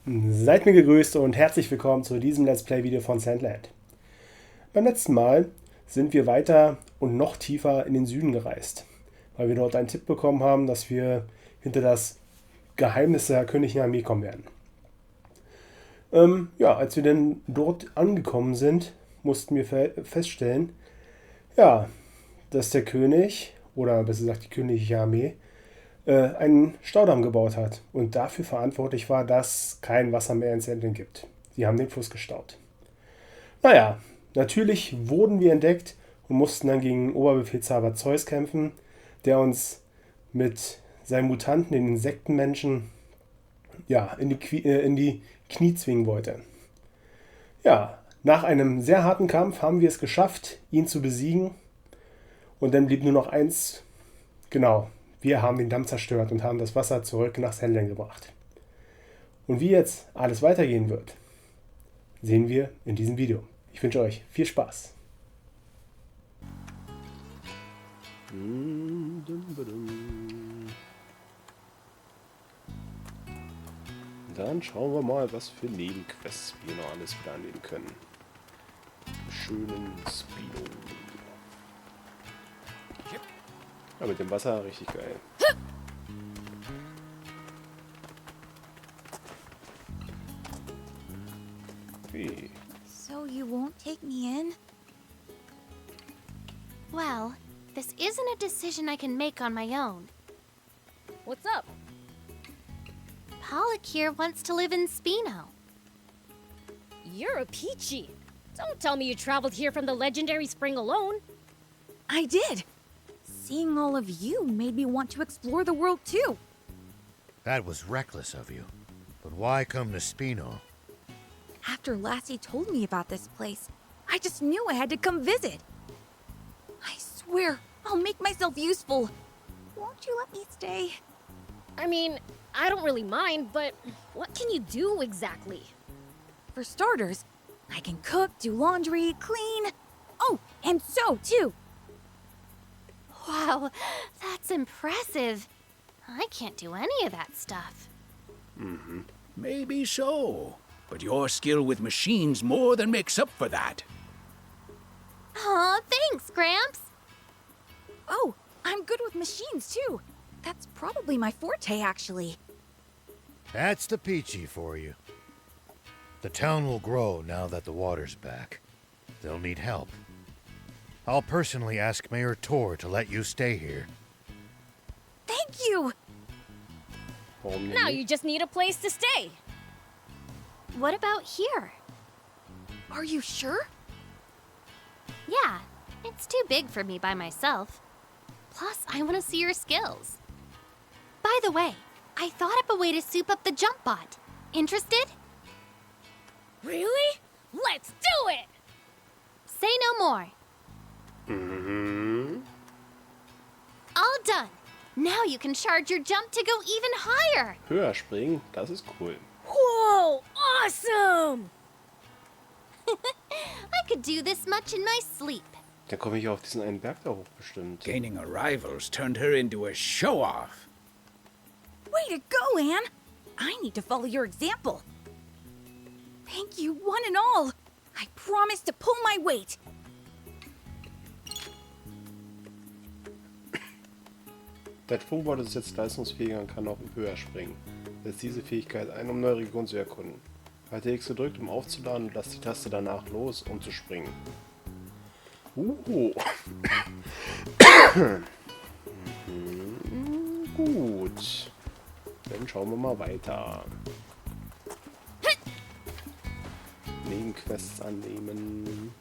Seid mir gegrüßt und herzlich willkommen zu diesem Let's Play Video von Sandland. Beim letzten Mal sind wir weiter und noch tiefer in den Süden gereist, weil wir dort einen Tipp bekommen haben, dass wir hinter das Geheimnis der königlichen Armee kommen werden. Als wir dann dort angekommen sind, mussten wir feststellen, dass der König, oder besser gesagt die königliche Armee, einen Staudamm gebaut hat und dafür verantwortlich war, dass kein Wasser mehr ins Sandland gibt. Sie haben den Fluss gestaut. Natürlich wurden wir entdeckt und mussten dann gegen Oberbefehlshaber Zeus kämpfen, der mit seinen Mutanten, den Insektenmenschen, in die Knie zwingen wollte. Nach einem sehr harten Kampf haben wir es geschafft, ihn zu besiegen. Und dann blieb nur noch eins, genau. Wir haben den Damm zerstört und haben das Wasser zurück nach Sandland gebracht. Und wie jetzt alles weitergehen wird, sehen wir in diesem Video. Ich wünsche euch viel Spaß. Dann schauen wir mal, was für Nebenquests wir noch alles wieder annehmen können. Schönen Spino. Ja, mit dem Wasser richtig geil. Hey. So you won't take me in? Well, this isn't a decision I can make on my own. What's up? Pollock here wants to live in Spino. You're a peachy. Don't tell me you traveled here from the legendary spring alone. I did. Seeing all of you made me want to explore the world too. That was reckless of you. But why come to Spino? After Lassie told me about this place, I just knew I had to come visit. I swear, I'll make myself useful. Won't you let me stay? I mean, I don't really mind, but what can you do exactly? For starters, I can cook, do laundry, clean. Oh, and sew too. Wow, that's impressive. I can't do any of that stuff. Maybe so. But your skill with machines more than makes up for that. Aw, thanks, Gramps. Oh, I'm good with machines too. That's probably my forte, actually. That's the Peachy for you. The town will grow now that the water's back. They'll need help. I'll personally ask Mayor Tor to let you stay here. Thank you! Now you just need a place to stay. What about here? Are you sure? Yeah, it's too big for me by myself. Plus, I want to see your skills. By the way, I thought up a way to soup up the jump bot. Interested? Really? Let's do it! Say no more. All done. Now you can charge your jump to go even higher. Höher springen, das ist cool. Whoa, awesome! I could do this much in my sleep. Dann komme ich auf diesen einen Berg da hoch bestimmt. Gaining arrivals turned her into a show-off. Way to go, Anne! I need to follow your example. Thank you, one and all. I promise to pull my weight. Der Sprung-Bot ist jetzt leistungsfähiger und kann auch höher springen. Setzt diese Fähigkeit ein, um neue Regionen zu erkunden. Halte X gedrückt, um aufzuladen und lass die Taste danach los, um zu springen. Gut. Dann schauen wir mal weiter. Nebenquests annehmen.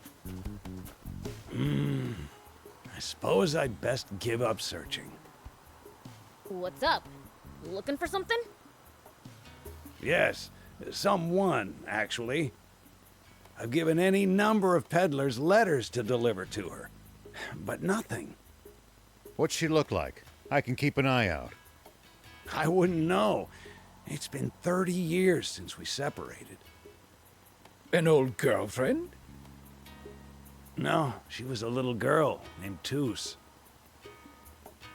I suppose I'd best give up searching. What's up? Looking for something? Yes, someone, actually. I've given any number of peddlers letters to deliver to her, but nothing. What's she look like? I can keep an eye out. I wouldn't know. It's been 30 years since we separated. An old girlfriend? No, she was a little girl named Toos.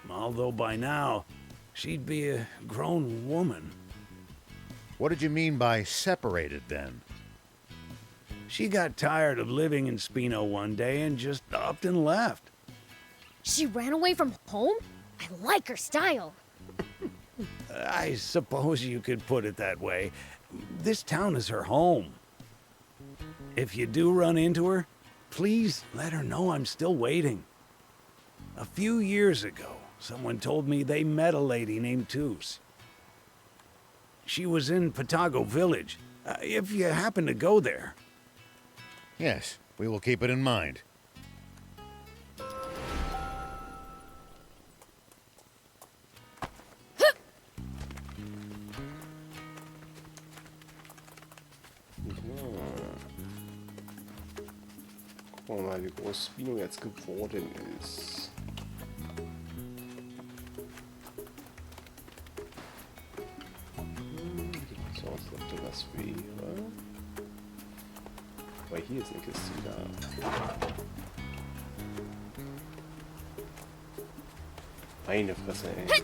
Although by now, she'd be a grown woman. What did you mean by separated then? She got tired of living in Spino one day and just upped and left. She ran away from home? I like her style. I suppose you could put it that way. This town is her home. If you do run into her, please let her know I'm still waiting. A few years ago, someone told me they met a lady named Toos. She was in Patago Village, if you happen to go there. Yes, we will keep it in mind. Gucken wir mal, wie groß Spino jetzt geworden ist. Sieht so aus, als ob da was wäre. Aber hier ist eine Kiste da. Meine Fresse, ey.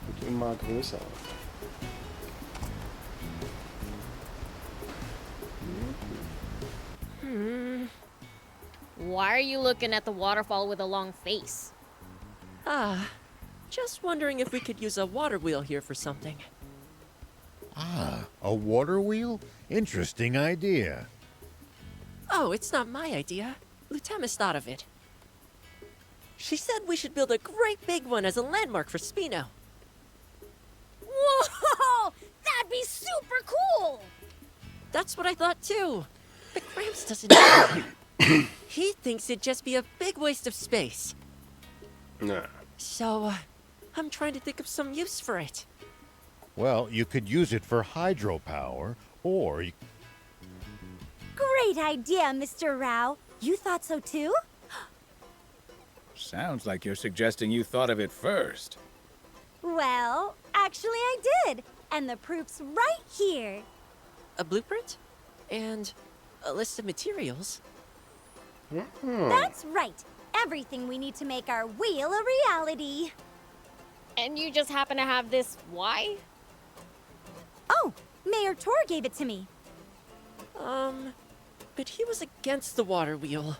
Wird immer größer. Why are you looking at the waterfall with a long face? Just wondering if we could use a water wheel here for something. Ah, a water wheel? Interesting idea. Oh, it's not my idea. Lieutenant thought of it. She said we should build a great big one as a landmark for Spino. Whoa! That'd be super cool! That's what I thought too. But Gramps doesn't know. He thinks it'd just be a big waste of space. Nah. So, I'm trying to think of some use for it. Well, you could use it for hydropower, or you... Great idea, Mr. Rao. You thought so too? Sounds like you're suggesting you thought of it first. Well, actually I did. And the proof's right here. A blueprint? And a list of materials? That's right. Everything we need to make our wheel a reality. And you just happen to have this why? Oh, Mayor Tor gave it to me. But he was against the water wheel.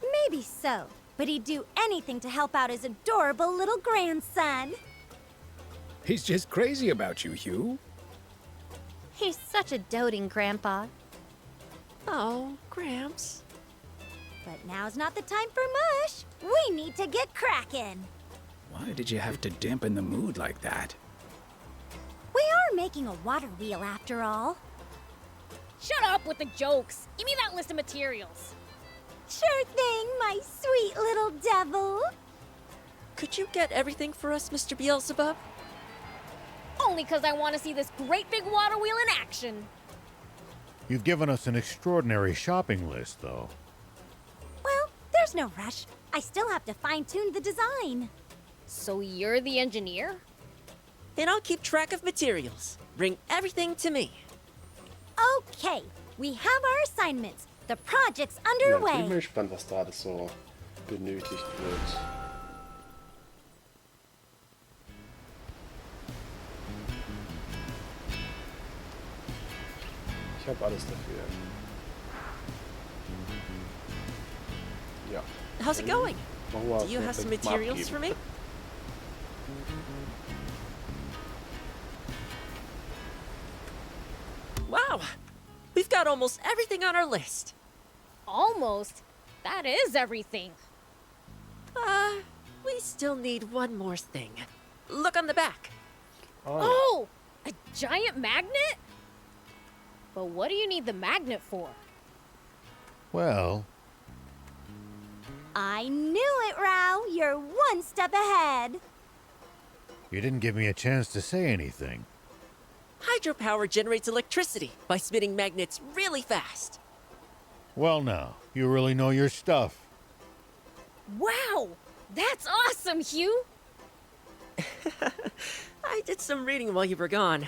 Maybe so, but he'd do anything to help out his adorable little grandson. He's just crazy about you, Hugh. He's such a doting grandpa. Oh, Gramps. But now's not the time for mush. We need to get cracking. Why did you have to dampen the mood like that? We are making a water wheel after all. Shut up with the jokes. Give me that list of materials. Sure thing, my sweet little devil. Could you get everything for us, Mr. Beelzebub? Only because I want to see this great big water wheel in action. You've given us an extraordinary shopping list, though. Well, there's no rush. I still have to fine-tune the design. So you're the engineer? Then I'll keep track of materials. Bring everything to me. Okay, we have our assignments. The project's Ja, ich bin mal underway. gespannt, was da alles so benötigt wird. Ich habe alles dafür. Ja. How's it going? Machen wir Do you have some materials for me? Wow! We've got almost everything on our list. Almost. That is everything. We still need one more thing. Look on the back. Oh, a giant magnet? But what do you need the magnet for? Well, I knew it, Rao. You're one step ahead. you didn't give me a chance to say anything. Hydropower generates electricity by spinning magnets really fast. Well now, you really know your stuff. Wow, that's awesome, Hugh. I did some reading while you were gone.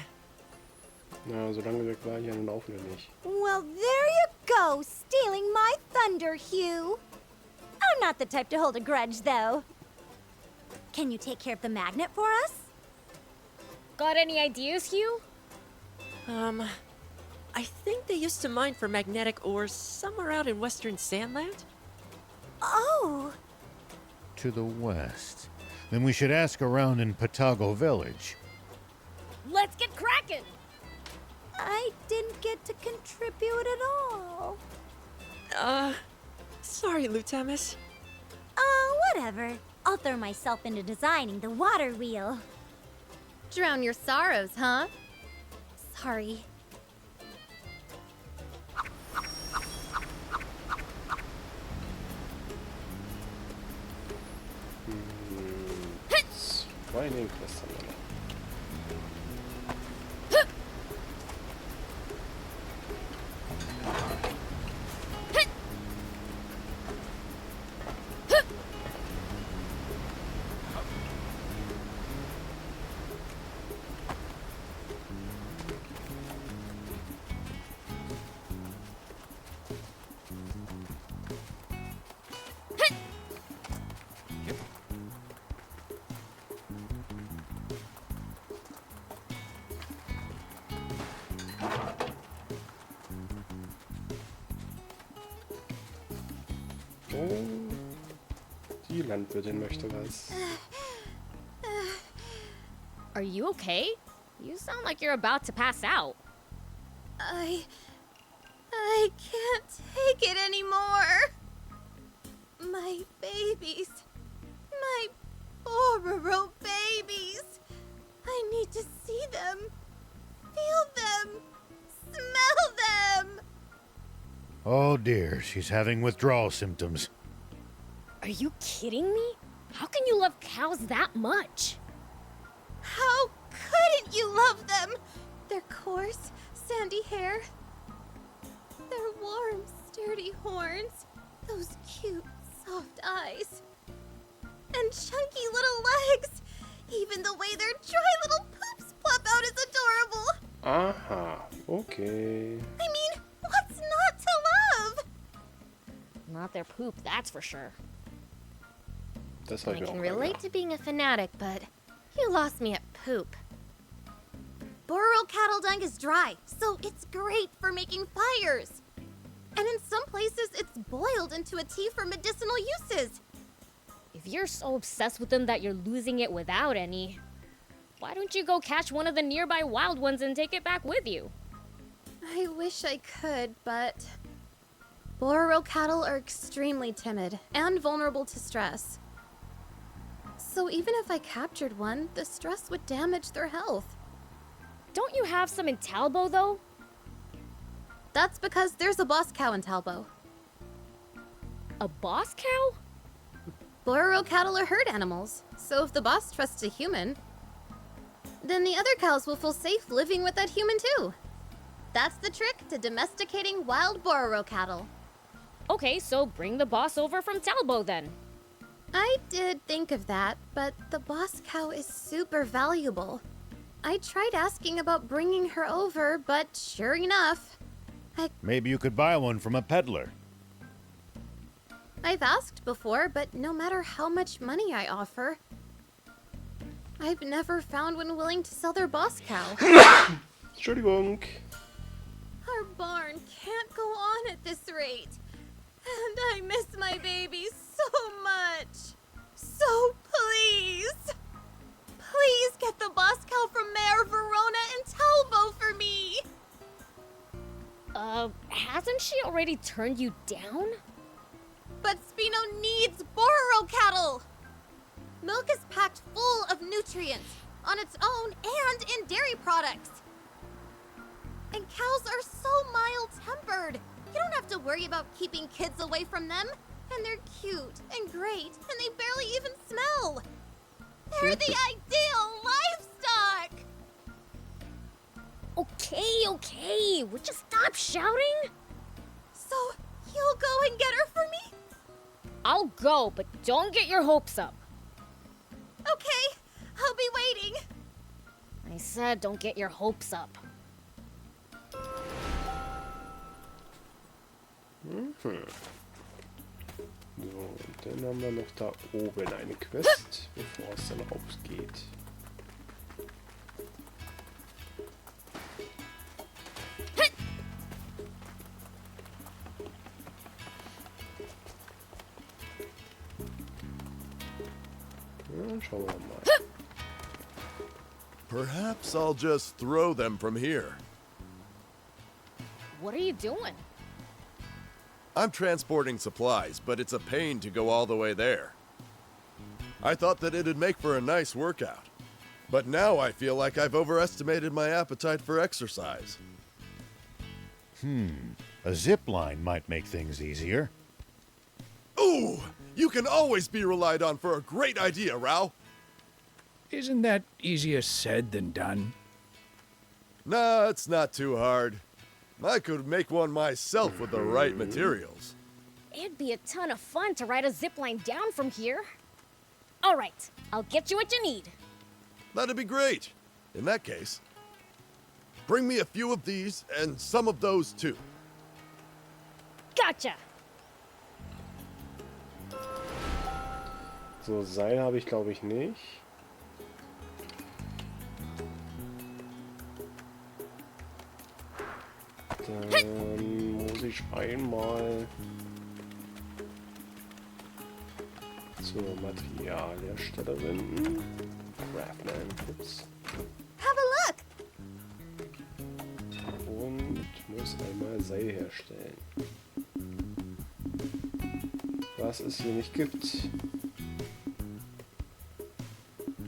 Na, solange weg war ich an den Laufenden nicht. Well, there you go, stealing my thunder, Hugh. I'm not the type to hold a grudge, though. Can you take care of the magnet for us? Got any ideas, Hugh? I think they used to mine for magnetic ores somewhere out in western Sandland. Oh! To the west. Then we should ask around in Patago Village. Let's get cracking! I didn't get to contribute at all. Sorry, Lutamis. Whatever. I'll throw myself into designing the water wheel. Drown your sorrows, huh? Sorry. Zwei Nebenquests haben wir noch. Oh, die Landwirtin möchte was. Are you okay? You sound like you're about to pass out. I can't take it anymore. My babies. My Bororo babies. I need to see them. Feel them. Smell them. Oh dear, she's having withdrawal symptoms. Are you kidding me? How can you love cows that much? How couldn't you love them? Their coarse, sandy hair. Their warm, sturdy horns. Those cute, soft eyes. And chunky little legs. Even the way their dry little poops plop out is adorable. Aha, okay. I mean, what's not to love? Not their poop, that's for sure. Das habe I ich mir can auch relate gedacht. to being a fanatic, but you lost me at poop. Bororo cattle dung is dry, so it's great for making fires. And in some places, it's boiled into a tea for medicinal uses. If you're so obsessed with them that you're losing it without any, why don't you go catch one of the nearby wild ones and take it back with you? I wish I could, but Bororo cattle are extremely timid and vulnerable to stress. So even if I captured one, the stress would damage their health. Don't you have some in Talbo, though? That's because there's a boss cow in Talbo. A boss cow? Bororo cattle are herd animals, so if the boss trusts a human, then the other cows will feel safe living with that human too. That's the trick to domesticating wild Bororo cattle. Okay, so bring the boss over from Talbo then. I did think of that, but the boss cow is super valuable. I tried asking about bringing her over, but sure enough, Maybe you could buy one from a peddler. I've asked before, but no matter how much money I offer, I've never found one willing to sell their boss cow. Entschuldigung. Our barn can't go on at this rate. And I miss my baby so much. So please, please get the boss cow from Mayor Verona and Talbo for me. Hasn't she already turned you down? But Spino needs Bororo cattle. Milk is packed full of nutrients on its own and in dairy products. And cows are so mild-tempered. You don't have to worry about keeping kids away from them. And they're cute and great, and they barely even smell. They're the ideal livestock! Okay, would you stop shouting? So, you'll go and get her for me? I'll go, but don't get your hopes up. Okay, I'll be waiting. I said don't get your hopes up. und dann haben wir noch da oben eine Quest, bevor es dann rausgeht. Ja, schauen wir mal. Perhaps I'll just throw them from here. What are you doing? I'm transporting supplies, but it's a pain to go all the way there. I thought that it'd make for a nice workout. But now I feel like I've overestimated my appetite for exercise. A zip line might make things easier. Ooh! You can always be relied on for a great idea, Rao. Isn't that easier said than done? Nah, it's not too hard. I could make one myself with the right materials. It'd be a ton of fun to ride a zipline down from here. All right, I'll get you what you need. That'd be great. In that case, bring me a few of these and some of those too. Gotcha. So, Seil habe ich glaube ich nicht. Dann muss ich einmal zur Materialherstellerin. Craftman, ups. Have a look! Und muss einmal Seil herstellen. Was es hier nicht gibt.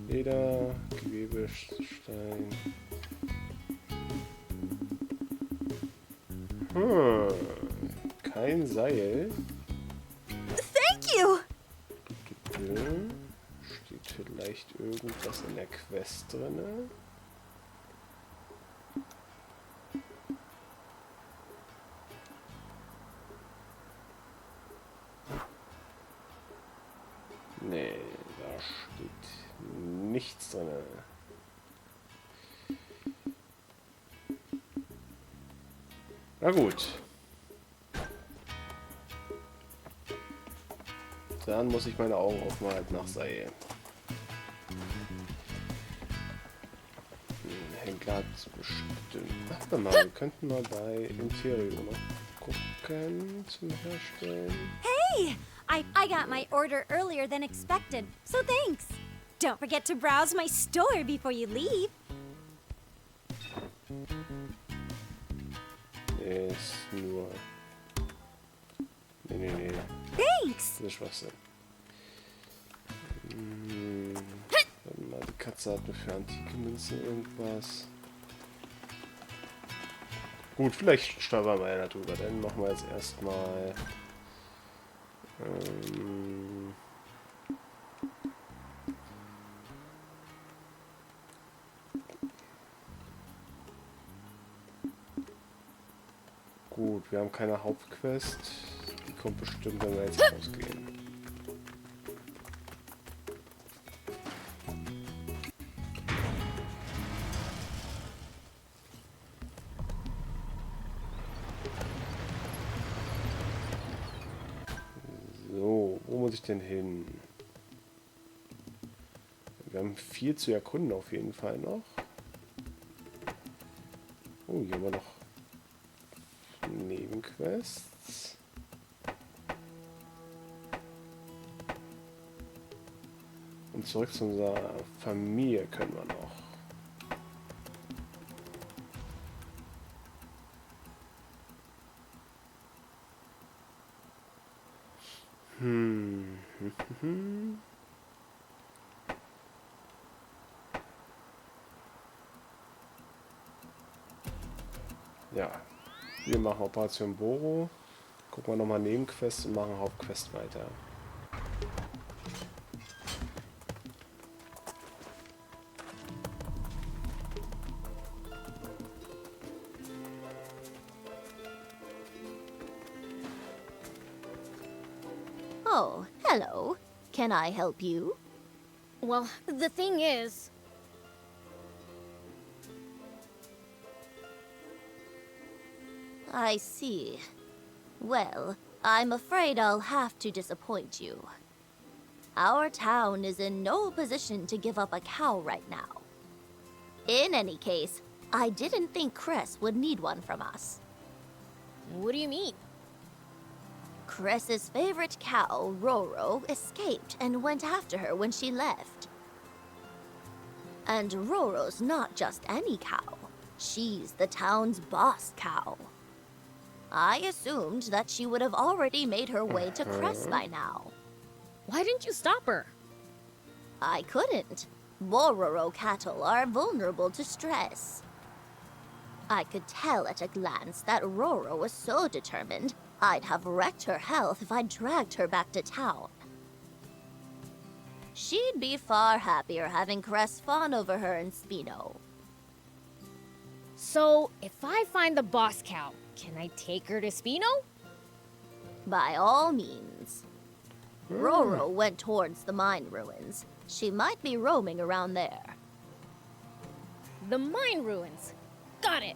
Leder, Gewebestein. Kein Seil. Thank you! Steht vielleicht irgendwas in der Quest drin? Nee, da steht nichts drin. Na gut. Dann muss ich meine Augen aufmalen nach Seil. Henker hat bestimmt. Warte mal, wir könnten mal bei Interior noch gucken zum Herstellen. Hey! I got my order earlier than expected, so thanks. Don't forget to browse my store before you leave. Ist nur... Nee. Thanks! Das ist Schwachsinn. Warte mal, die Katze hat mir für antike Münzen irgendwas. Gut, vielleicht stolpern wir ja darüber. Dann machen wir jetzt erstmal... Gut, wir haben keine Hauptquest. Die kommt bestimmt, wenn wir jetzt rausgehen. So, wo muss ich denn hin? Wir haben viel zu erkunden auf jeden Fall noch. Oh, hier haben wir noch Nebenquests. Und zurück zu unserer Familie können wir noch. Ja, wir machen Operation Boro. Gucken wir nochmal Nebenquest und machen Hauptquest weiter. Oh, hello. Can I help you? Well, the thing is... I see. Well, I'm afraid I'll have to disappoint you. Our town is in no position to give up a cow right now. In any case, I didn't think Chris would need one from us. What do you mean? Chris's favorite cow, Roro, escaped and went after her when she left. And Roro's not just any cow. She's the town's boss cow. I assumed that she would have already made her way to Chris by now. Why didn't you stop her? I couldn't. Bororo cattle are vulnerable to stress. I could tell at a glance that Roro was so determined I'd have wrecked her health if I dragged her back to town. She'd be far happier having Cress fawn over her in Spino. So, if I find the boss cow, can I take her to Spino? By all means. Roro went towards the mine ruins. She might be roaming around there. The mine ruins. Got it.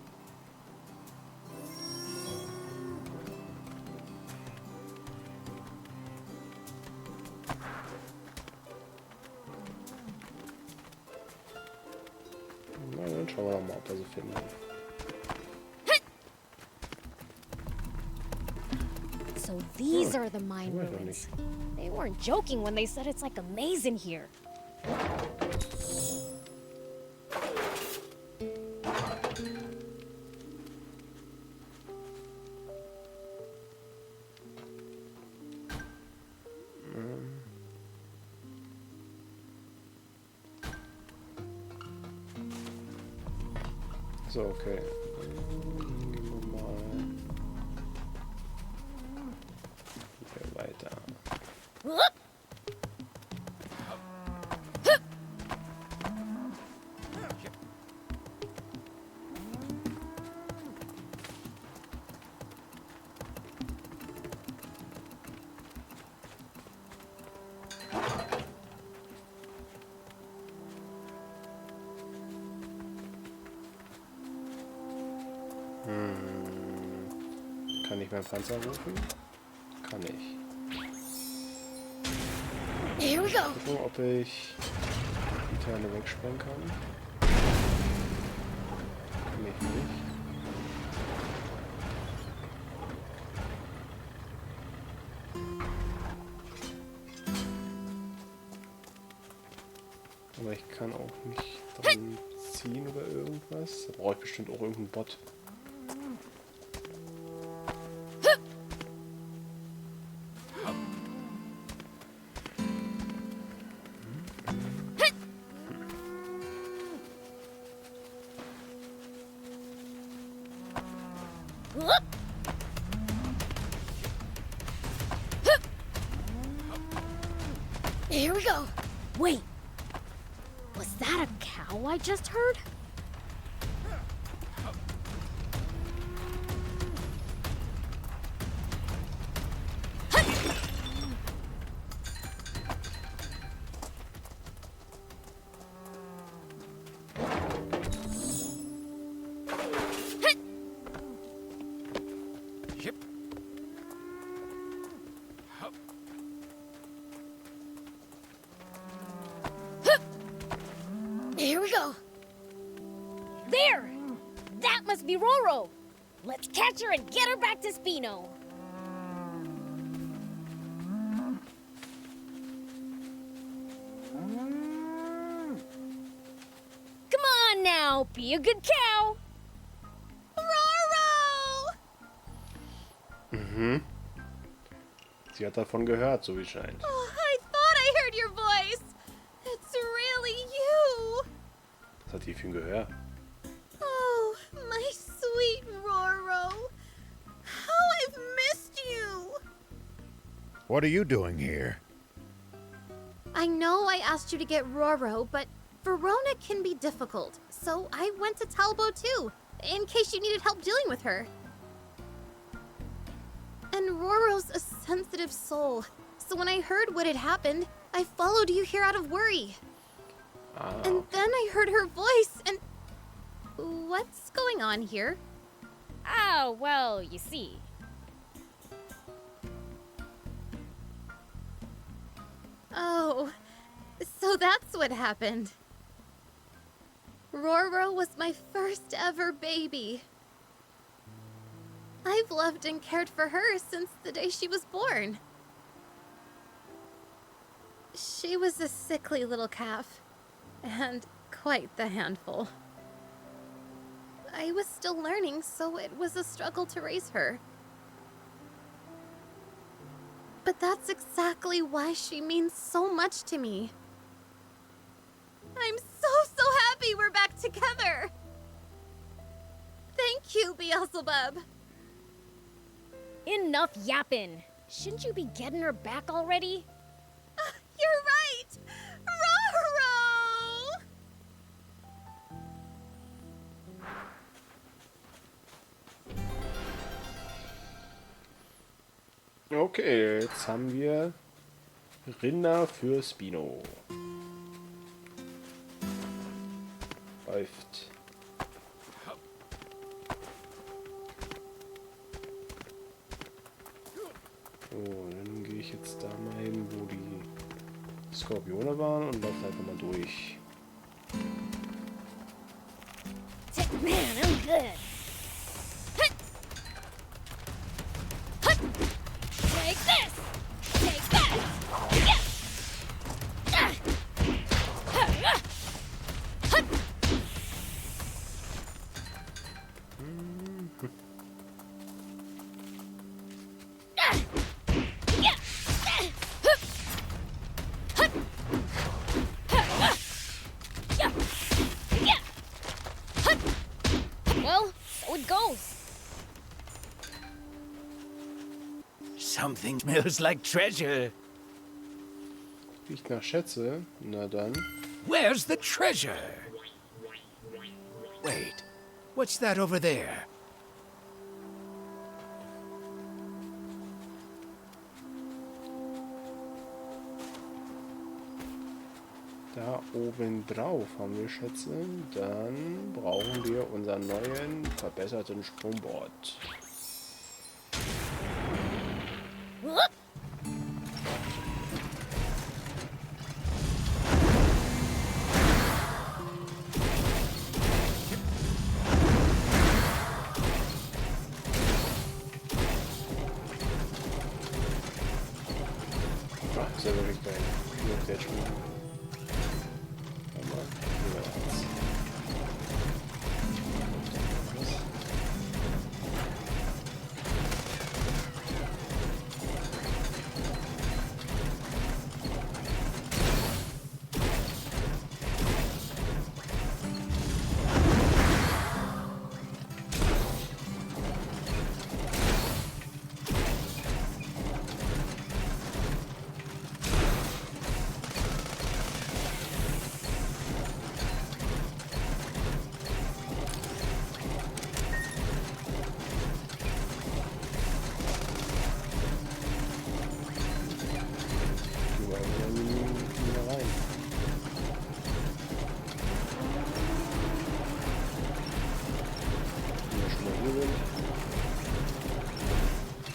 Na, dann schauen wir doch mal, ob wir sie finden. So these are the mine ruins. They weren't joking when they said it's like a maze in here. So, okay. Gehen wir mal hier weiter. Kann ich meinen Panzer rufen? Kann ich. Here we go. Gucken, ob ich die Teile wegsprengen kann. Kann ich nicht. Aber ich kann auch nicht dran ziehen oder irgendwas. Da brauche ich bestimmt auch irgendeinen Bot. Here we go. Wait. Was that a cow I just heard? Here we go. There! That must be Roro. Let's catch her and get her back to Spino. Come on now, be a good cow. Roro! Mhm. Sie hat davon gehört, so wie es scheint. Oh, I thought I heard your voice. It's really you. Was hat die für ihn gehört? Oh, my sweet Roro. How I've missed you. What are you doing here? I know I asked you to get Roro, but Verona can be difficult. So I went to Talbot too, in case you needed help dealing with her. And Roro's a sensitive soul. So when I heard what had happened, I followed you here out of worry. And then I heard her voice and... What's going on here? Oh, well, you see. Oh, so that's what happened. Roro was my first ever baby. I've loved and cared for her since the day she was born. She was a sickly little calf, and quite the handful. I was still learning, so it was a struggle to raise her. But that's exactly why she means so much to me. I'm so happy we're back together! Thank you, Beelzebub! Enough yapping. Shouldn't you be getting her back already? You're right! Roro! Okay, jetzt haben wir Rinder für Spino. Läuft. So, dann gehe ich jetzt da mal hin, wo die Skorpione waren und laufe einfach mal durch. Man, I'm good. Take this! Take that! Well, so it goes. Something smells like treasure. Riecht nach Schätze. Na dann. Where's the treasure? Wait, what's that over there? Da oben drauf haben wir Schätze. Dann brauchen wir unseren neuen, verbesserten Sprung-Bot. Ach, ist ja wirklich geil. Hier, der Sprung.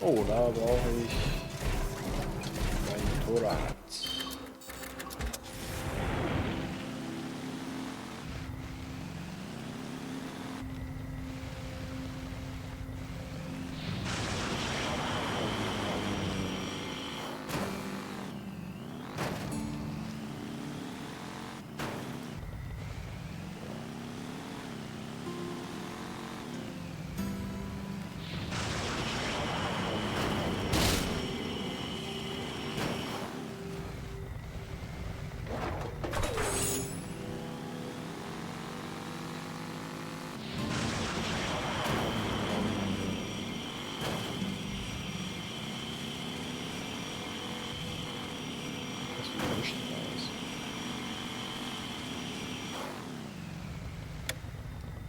Oh, da brauche ich mein Motorrad.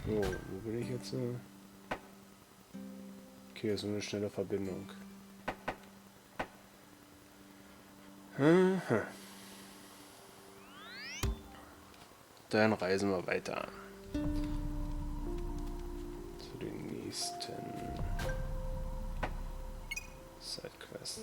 So, wo bin ich jetzt? Okay, so eine schnelle Verbindung. Dann reisen wir weiter. Zu den nächsten Side Quests.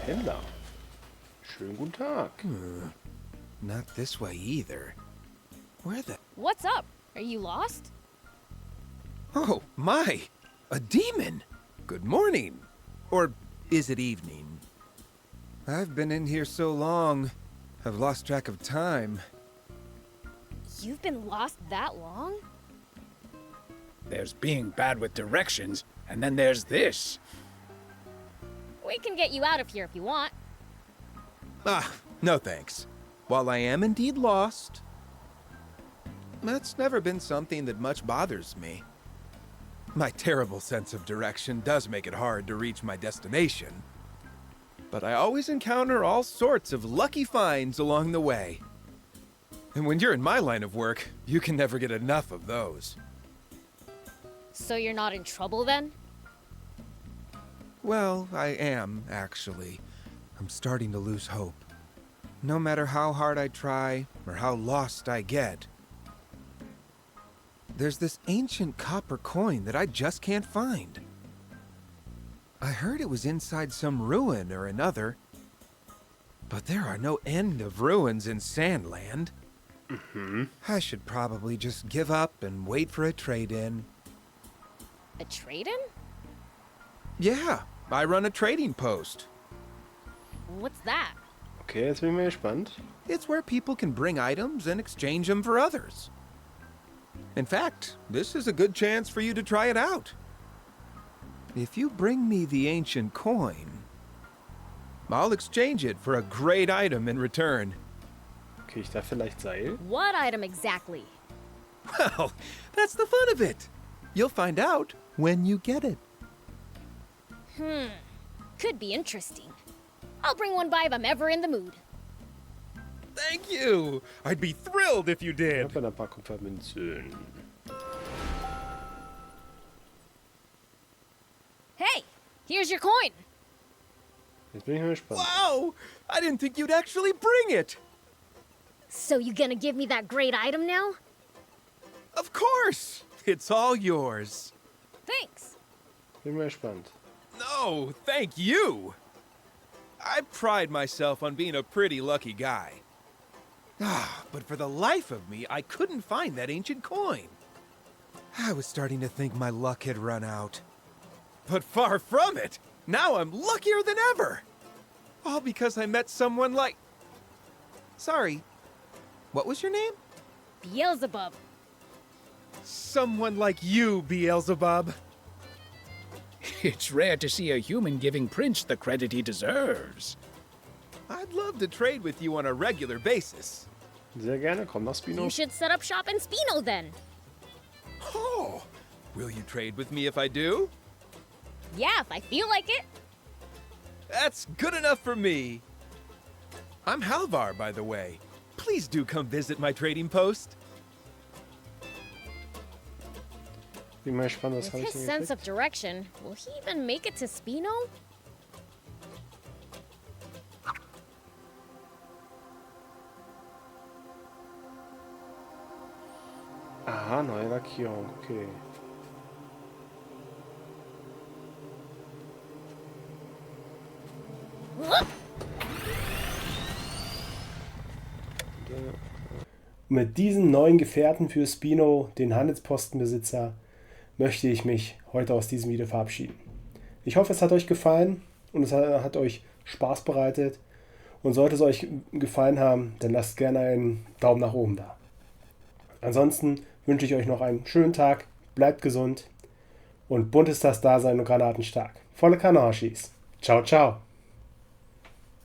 Händler. Schönen guten Tag. Not this way either. Where the... What's up? Are you lost? Oh, my! A demon! Good morning. Or is it evening? I've been in here so long, I've lost track of time. You've been lost that long? There's being bad with directions, and then there's this. We can get you out of here if you want. Ah, no thanks. While I am indeed lost, that's never been something that much bothers me. My terrible sense of direction does make it hard to reach my destination. But I always encounter all sorts of lucky finds along the way. And when you're in my line of work, you can never get enough of those. So you're not in trouble then? Well, I am, actually. I'm starting to lose hope. No matter how hard I try, or how lost I get, there's this ancient copper coin that I just can't find. I heard it was inside some ruin or another, but there are no end of ruins in Sandland. I should probably just give up and wait for a trade-in. A trade-in? Yeah, I run a trading post. What's that? Okay, jetzt bin ich mal gespannt. It's where people can bring items and exchange them for others. In fact, this is a good chance for you to try it out. If you bring me the ancient coin, I'll exchange it for a great item in return. Okay, ich darf vielleicht Seil. What item exactly? Well, that's the fun of it. You'll find out when you get it. Could be interesting. I'll bring one by if I'm ever in the mood. Thank you. I'd be thrilled if you Ich did. habe ein paar Kupfermünzen. Hey, here's your coin. Jetzt bin ich mal gespannt. Wow! I didn't think you'd actually bring it. So you gonna give me that great item now? Of course. It's all yours. Thanks. Bin mal gespannt. No, thank you. I pride myself on being a pretty lucky guy. But for the life of me, I couldn't find that ancient coin. I was starting to think my luck had run out. But far from it. Now I'm luckier than ever. All because I met someone like... Sorry, what was your name? Beelzebub. Someone like you, Beelzebub. It's rare to see a human giving Prince the credit he deserves. I'd love to trade with you on a regular basis. Sehr gerne, komm nach Spino. You should set up shop in Spino then. Oh, will you trade with me if I do? Yeah, if I feel like it. That's good enough for me. I'm Halvar, by the way. Please do come visit my trading post. Bin mal gespannt, was With habe ich his denn sense gekriegt? of direction, will he even make it to Spino? Aha, neue Lackierung, okay. Mit diesen neuen Gefährten für Spino, den Handelspostenbesitzer, möchte ich mich heute aus diesem Video verabschieden. Ich hoffe, es hat euch gefallen und es hat euch Spaß bereitet. Und sollte es euch gefallen haben, dann lasst gerne einen Daumen nach oben da. Ansonsten wünsche ich euch noch einen schönen Tag, bleibt gesund und bunt ist das Dasein und Granatenstark. Volle Kanne, Arschis. Ciao, ciao.